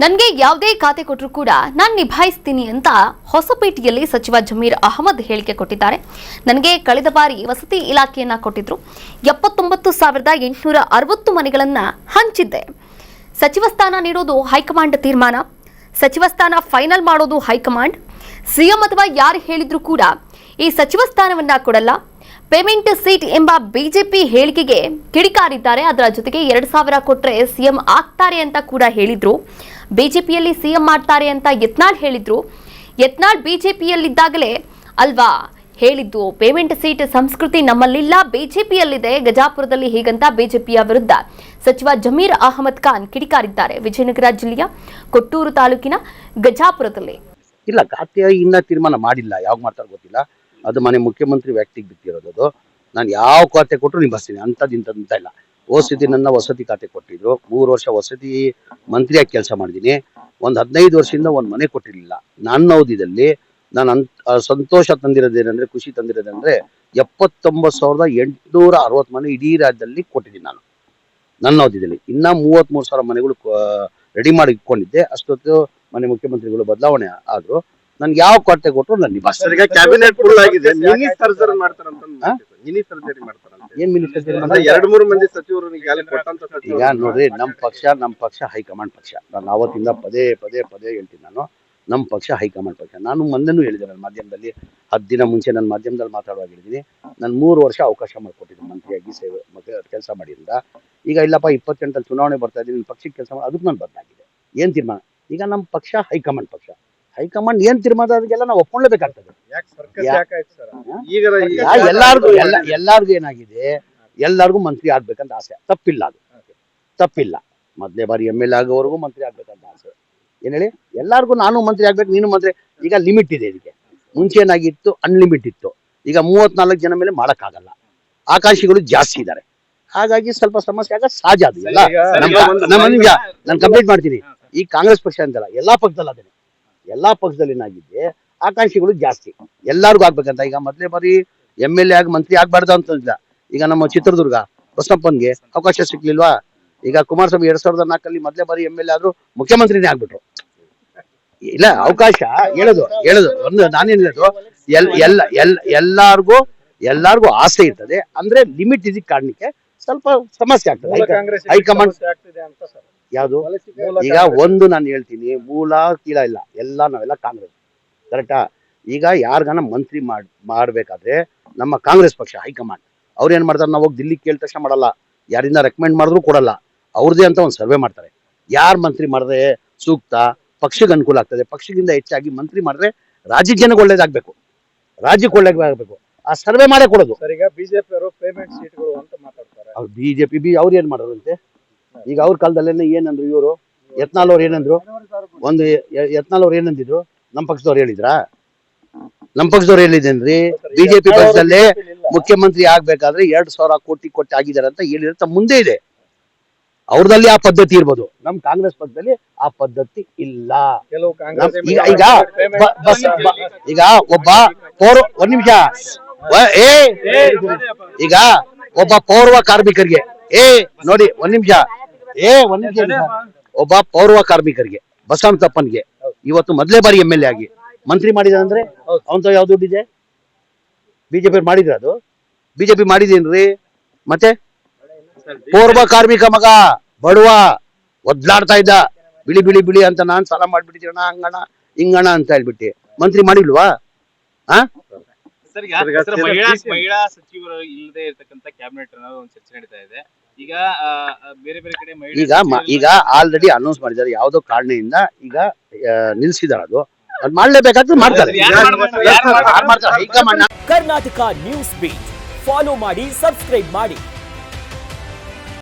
ನನಗೆ ಯಾವುದೇ ಖಾತೆ ಕೊಟ್ಟರೂ ಕೂಡ ನಾನು ನಿಭಾಯಿಸ್ತೀನಿ ಅಂತ ಹೊಸಪೇಟೆಯಲ್ಲಿ ಸಚಿವ ಜಮೀರ್ ಅಹಮದ್ ಹೇಳಿಕೆ ಕೊಟ್ಟಿದ್ದಾರೆ. ನನಗೆ ಕಳೆದ ಬಾರಿ ವಸತಿ ಇಲಾಖೆಯನ್ನ ಕೊಟ್ಟಿದ್ರು. 79,860 ಮನೆಗಳನ್ನ ಹಂಚಿದ್ದೆ. ಸಚಿವ ಸ್ಥಾನ ನೀಡೋದು ಹೈಕಮಾಂಡ್ ತೀರ್ಮಾನ. ಸಚಿವ ಸ್ಥಾನ ಫೈನಲ್ ಮಾಡೋದು ಹೈಕಮಾಂಡ್. ಸಿಎಂ ಅಥವಾ ಯಾರು ಹೇಳಿದ್ರು ಕೂಡ ಈ ಸಚಿವ ಸ್ಥಾನವನ್ನ ಕೊಡಲ್ಲ. ಪೇಮೆಂಟ್ ಸೀಟ್ ಎಂಬ ಬಿಜೆಪಿ ಹೇಳಿಕೆಗೆ ಕಿಡಿಕಾರಿದ್ದಾರೆ. ಅದರ ಜೊತೆಗೆ 2,000 ಕೊಟ್ರೆ ಸಿಎಂ ಆಗ್ತಾರೆ ಅಂತ ಕೂಡ ಹೇಳಿದ್ರು. ಬಿಜೆಪಿಯಲ್ಲಿ ಸಿಎಂ ಮಾಡ್ತಾರೆ ಅಂತ ಯತ್ನಾಳ್ ಹೇಳಿದ್ರು. ಯತ್ನಾಳ್ ಬಿಜೆಪಿಯಲ್ಲಿದ್ದಾಗಲೇ ಅಲ್ವಾ ಹೇಳಿದ್ದು ಪೇಮೆಂಟ್ ಸೀಟ್ ಸಂಸ್ಕೃತಿ ನಮ್ಮಲ್ಲಿಲ್ಲ, ಬಿಜೆಪಿಯಲ್ಲಿದೆ. ಗಜಾಪುರದಲ್ಲಿ ಹೀಗಂತ ಬಿಜೆಪಿಯ ವಿರುದ್ಧ ಸಚಿವ ಜಮೀರ್ ಅಹಮದ್ ಖಾನ್ ಕಿಡಿಕಾರಿದ್ದಾರೆ. ವಿಜಯನಗರ ಜಿಲ್ಲೆಯ ಕೊಟ್ಟೂರು ತಾಲೂಕಿನ ಗಜಾಪುರದಲ್ಲಿ ಇಲ್ಲ ಖಾತೆ ಇನ್ನ ತೀರ್ಮಾನ ಮಾಡಿಲ್ಲ. ಯಾವಾಗ ಮಾಡ್ತಾರೋ ಗೊತ್ತಿಲ್ಲ. ಅದು ಮನೆ ಮುಖ್ಯಮಂತ್ರಿ ವ್ಯಕ್ತಿಗೆ ಬಿಟ್ಟಿರೋದು. ನಾನು ಯಾವ ಖಾತೆ ಕೊಟ್ಟರು ನಿಭಾಯಿಸ್ತೀನಿ. ಇಂಥದ್ದು ಇಲ್ಲ. ಓಸಿದಿ ನನ್ನ ವಸತಿ ಖಾತೆ ಕೊಟ್ಟಿದ್ರು. 3 ವರ್ಷ ವಸತಿ ಮಂತ್ರಿಯಾಗಿ ಕೆಲಸ ಮಾಡಿದ್ದೀನಿ. ಒಂದು 15 ವರ್ಷದಿಂದ ಒಂದು ಮನೆ ಕೊಟ್ಟಿರಲಿಲ್ಲ. ನನ್ನ ಅವಧಿಯಲ್ಲಿ ನಾನು ಸಂತೋಷ ತಂದಿರೋದೇನೆಂದ್ರೆ, ಖುಷಿ ತಂದಿರೋದಂದ್ರೆ 79,860 ಮನೆ ಇಡೀ ರಾಜ್ಯದಲ್ಲಿ ಕೊಟ್ಟಿದ್ದೀನಿ ನಾನು ನನ್ನ ಅವಧಿಯಲ್ಲಿ. ಇನ್ನ 33,000 ಮನೆಗಳು ರೆಡಿ ಮಾಡಿ ಇಟ್ಕೊಂಡಿದ್ದೆ. ಅಷ್ಟೊತ್ತು ಮನೆ ಮುಖ್ಯಮಂತ್ರಿಗಳು ಬದಲಾವಣೆ ಆದ್ರು. ನನ್ಗೆ ಯಾವ ಖಾತೆ ಕೊಟ್ಟರು ನಾನು ನಿಭಾಯಿಸ್ತೀನಿ. ಕ್ಯಾಬಿನೆಟ್ ಫುಲ್ ಆಗಿದೆ. ಮಿನಿ ಸರ್ಜರಿ ಮಾಡ್ತಾರಂತ. ಮಿನಿ ಸರ್ಜರಿ ಮಾಡ್ತಾರಂತ. ಏನ್ ಮಿನಿ ಸರ್ಜರಿ? 2-3 ಮಂದಿ ಸಚಿವರು ಈಗ ನೋಡ್ರಿ, ನಮ್ಮ ಪಕ್ಷ ಹೈಕಮಾಂಡ್ ಪಕ್ಷ. ನಾನು ಅವತ್ತಿಂದ ಪದೇ ಹೇಳ್ತೀನಿ. ನಮ್ಮ ಪಕ್ಷ ಹೈಕಮಾಂಡ್ ಪಕ್ಷ. ನಾನು ಮೊನ್ನೆನೂ ಹೇಳಿದೆ ನನ್ನ ಮಾಧ್ಯಮದಲ್ಲಿ, 10 ದಿನ ಮುಂಚೆ ನನ್ನ ಮಾಧ್ಯಮದಲ್ಲಿ ಮಾತಾಡುವಾಗ ಹೇಳಿದ್ದೀನಿ. ನಾನು 3 ವರ್ಷ ಅವಕಾಶ ಮಾಡಿಕೊಟ್ಟಿದ್ದೀನಿ ಮಂತ್ರಿಯಾಗಿ ಸೇವೆ ಕೆಲಸ ಮಾಡಿದ್ರಿಂದ. ಈಗ ಇಲ್ಲಪ್ಪ 28 ಚುನಾವಣೆ ಬರ್ತಾ ಇದ್ದೀನಿ, ಪಕ್ಷಕ್ಕೆ ಕೆಲಸ ಮಾಡಿ, ಅದಕ್ಕೆ ನಾನು ಬದಲಾಗಿದೆ. ಏನ್ ತೀರ್ಮಾನ? ಈಗ ನಮ್ಮ ಪಕ್ಷ ಹೈಕಮಾಂಡ್ ಪಕ್ಷ. ಹೈಕಮಾಂಡ್ ಏನ್ ತೀರ್ಮಾನ ಅದಕ್ಕೆಲ್ಲ ನಾವು ಒಪ್ಕೊಳ್ಳೇಬೇಕಾಗ್ತದೆ. ಎಲ್ಲಾರ್ಗು ಏನಾಗಿದೆ, ಎಲ್ಲಾರ್ಗು ಮಂತ್ರಿ ಆಗ್ಬೇಕಂತ ಆಸೆ. ತಪ್ಪಿಲ್ಲ, ಅದು ತಪ್ಪಿಲ್ಲ. ಮೊದಲೇ ಬಾರಿ MLA ಆಗೋವರೆಗೂ ಮಂತ್ರಿ ಆಗ್ಬೇಕಂತ ಆಸೆ. ಏನ್ ಹೇಳಿ, ಎಲ್ಲಾರ್ಗು ನಾನು ಮಂತ್ರಿ ಆಗ್ಬೇಕು, ನೀನು ಮಂತ್ರಿ. ಈಗ ಲಿಮಿಟ್ ಇದೆ ಇದಕ್ಕೆ. ಮುಂಚೆ ಏನಾಗಿತ್ತು, ಅನ್ಲಿಮಿಟ್ ಇತ್ತು. ಈಗ 34 ಜನ ಮೇಲೆ ಮಾಡಕ್ಕಾಗಲ್ಲ. ಆಕಾಂಕ್ಷಿಗಳು ಜಾಸ್ತಿ ಇದ್ದಾರೆ. ಹಾಗಾಗಿ ಸ್ವಲ್ಪ ಸಮಸ್ಯೆ ಆಗ ಸಹಜ. ಅದು ಎಲ್ಲ ನಾನು ಕಂಪ್ಲೀಟ್ ಮಾಡ್ತೀನಿ. ಈ ಕಾಂಗ್ರೆಸ್ ಪಕ್ಷ ಅಂತಲ್ಲ, ಎಲ್ಲಾ ಪಕ್ಷದಲ್ಲಿ ಅದೇನೆ. ಎಲ್ಲಾ ಪಕ್ಷದಲ್ಲಿ ಏನಾಗಿದೆ, ಆಕಾಂಕ್ಷಿಗಳು ಜಾಸ್ತಿ. ಎಲ್ಲಾರ್ಗು ಆಗ್ಬೇಕಂತ. ಈಗ ಮೊದಲೇ ಬಾರಿ MLA ಆಗಿ ಮಂತ್ರಿ ಆಗ್ಬಾರ್ದು ಅಂತಂದಿಲ್ಲ. ಈಗ ನಮ್ಮ ಚಿತ್ರದುರ್ಗ ಬಸಪ್ಪನ್ಗೆ ಅವಕಾಶ ಸಿಕ್ಲಿಲ್ವಾ? ಈಗ ಕುಮಾರಸ್ವಾಮಿ 2004 ಮೊದಲೇ ಬಾರಿ MLA ಆದ್ರೂ ಮುಖ್ಯಮಂತ್ರಿನೇ ಆಗ್ಬಿಟ್ರು. ಇಲ್ಲ, ಅವಕಾಶ ಹೇಳೋದು ಒಂದು ನಾನೇನ್ ಹೇಳೋದು, ಎಲ್ಲಾರ್ಗು ಆಸೆ ಇರ್ತದೆ. ಅಂದ್ರೆ ಲಿಮಿಟ್ ಇದಕ್ಕೆ ಕಾರಣಕ್ಕೆ ಸ್ವಲ್ಪ ಸಮಸ್ಯೆ ಆಗ್ತದೆ. ಹೈಕಮಾಂಡ್ ಯಾವುದು? ಈಗ ಒಂದು ನಾನು ಹೇಳ್ತೀನಿ, ಮೂಲ ಕೀಳ ಇಲ್ಲ, ನಾವೆಲ್ಲ ಕಾಂಗ್ರೆಸ್, ಕರೆಕ್ಟಾ? ಈಗ ಯಾರ್ಗಾನ ಮಂತ್ರಿ ಮಾಡ್ಬೇಕಾದ್ರೆ ನಮ್ಮ ಕಾಂಗ್ರೆಸ್ ಪಕ್ಷ ಹೈಕಮಾಂಡ್ ಅವ್ರು ಏನ್ ಮಾಡ್ತಾರೆ, ನಾವು ಹೋಗಿ ದಿಲ್ಲಿ ಕೇಳಿದ ತಕ್ಷಣ ಮಾಡಲ್ಲ. ಯಾರಿಂದ ರೆಕಮೆಂಡ್ ಮಾಡಿದ್ರು ಕೊಡಲ್ಲ. ಅವ್ರದೇ ಅಂತ ಒಂದು ಸರ್ವೆ ಮಾಡ್ತಾರೆ. ಯಾರು ಮಂತ್ರಿ ಮಾಡಿದ್ರೆ ಸೂಕ್ತ, ಪಕ್ಷಕ್ಕೆ ಅನುಕೂಲ ಆಗ್ತದೆ, ಪಕ್ಷದಿಂದ ಹೆಚ್ಚಾಗಿ ಮಂತ್ರಿ ಮಾಡಿದ್ರೆ ರಾಜ್ಯಕ್ಕೆ ಜನಕ್ಕೆ ಒಳ್ಳೇದಾಗ್ಬೇಕು, ರಾಜ್ಯಕ್ಕೆ ಒಳ್ಳೇದಾಗಬೇಕು, ಆ ಸರ್ವೆ ಮಾಡೇ ಕೊಡೋದು. ಈಗ ಬಿಜೆಪಿ ಅವರು ಪೇಮೆಂಟ್ ಸೀಟ್ಗಳು ಅಂತ ಮಾತಾಡ್ತಾರೆ. ಅವ್ರು ಬಿಜೆಪಿ ಅವ್ರು ಏನ್ ಮಾಡೋದಂತೆ? ಈಗ ಅವ್ರ ಕಾಲದಲ್ಲೇನೆ ಏನಂದ್ರು ಇವರು, ಯತ್ನಾಳ್ ಅವ್ರು ಏನಂದ್ರು? ಯತ್ನಾಳ್ ಅವ್ರು ಏನಂದಿದ್ರು? ನಮ್ಮ ಪಕ್ಷದವ್ರು ಹೇಳಿದ್ರಾ? ನಮ್ಮ ಪಕ್ಷದವ್ರು ಹೇಳಿದೇನ್ರಿ? ಬಿಜೆಪಿ ಪಕ್ಷದಲ್ಲೇ ಮುಖ್ಯಮಂತ್ರಿ ಆಗ್ಬೇಕಾದ್ರೆ 2,000 ಕೋಟಿ ಕೊಟ್ಟು ಆಗಿದ್ದಾರೆ ಅಂತ ಹೇಳಿರಂತ ಮುಂದೆ ಇದೆ. ಅವ್ರದಲ್ಲಿ ಆ ಪದ್ಧತಿ ಇರ್ಬೋದು, ನಮ್ ಕಾಂಗ್ರೆಸ್ ಪಕ್ಷದಲ್ಲಿ ಆ ಪದ್ಧತಿ ಇಲ್ಲ. ಈಗ ಒಬ್ಬ ಒಂದ್ ನಿಮಿಷ, ಈಗ ಒಬ್ಬ ಪೌರ್ವ ಕಾರ್ಮಿಕರಿಗೆ ನೋಡಿ, ಒಂದ್ ನಿಮಿಷ ಒಬ್ಬ ಪೌರ್ವ ಕಾರ್ಮಿಕರಿಗೆ ಬಸವಂತಪ್ಪನ್ಗೆ ಇವತ್ತು ಮೊದಲೇ ಬಾರಿ MLA ಆಗಿ ಮಂತ್ರಿ ಮಾಡಿದ ಅಂದ್ರೆ ಅವಂತ ಯಾವ ದುಡ್ಡಿದೆ? ಬಿಜೆಪಿ ಮಾಡಿದ್ರ? ಅದು ಬಿಜೆಪಿ ಮಾಡಿದೇನ್ರಿ? ಮತ್ತೆ ಪೌರ್ವ ಕಾರ್ಮಿಕ ಮಗ ಬಡವ ಒದ್ಲಾಡ್ತಾ ಇದ್ದ, ಬಿಳಿ ಅಂತ ನಾನ್ ಸಾಲ ಮಾಡ್ಬಿಟ್ಟಿದ್ದೀರಣ, ಹಂಗಣ ಹಿಂಗಣ ಅಂತ ಹೇಳ್ಬಿಟ್ಟು ಮಂತ್ರಿ ಮಾಡಿಲ್ವಾ? ಮಹಿಳಾ ಸಚಿವರು ಇಲ್ಲದೆ ಇರತಕ್ಕಂತ ಕ್ಯಾಬಿನೆಟ್ ಅನ್ನೋದು ಒಂದು ಚರ್ಚೆ ನಡೀತಾ ಇದೆ. ಈಗ ಬೇರೆ ಕಡೆ ಈಗ ಆಲ್ರೆಡಿ ಅನೌನ್ಸ್ ಮಾಡಿದ್ದಾರೆ. ಯಾವುದೋ ಕಾರಣದಿಂದ ಈಗ ನಿಲ್ಸಿದಾರೆ. ಅದು ಮಾಡ್ಲೇಬೇಕಾದ್ರೆ ಮಾಡ್ತಾರೆ. ಕರ್ನಾಟಕ ನ್ಯೂಸ್ ಬೀಟ್ ಫಾಲೋ ಮಾಡಿ, ಸಬ್ಸ್ಕ್ರೈಬ್ ಮಾಡಿ.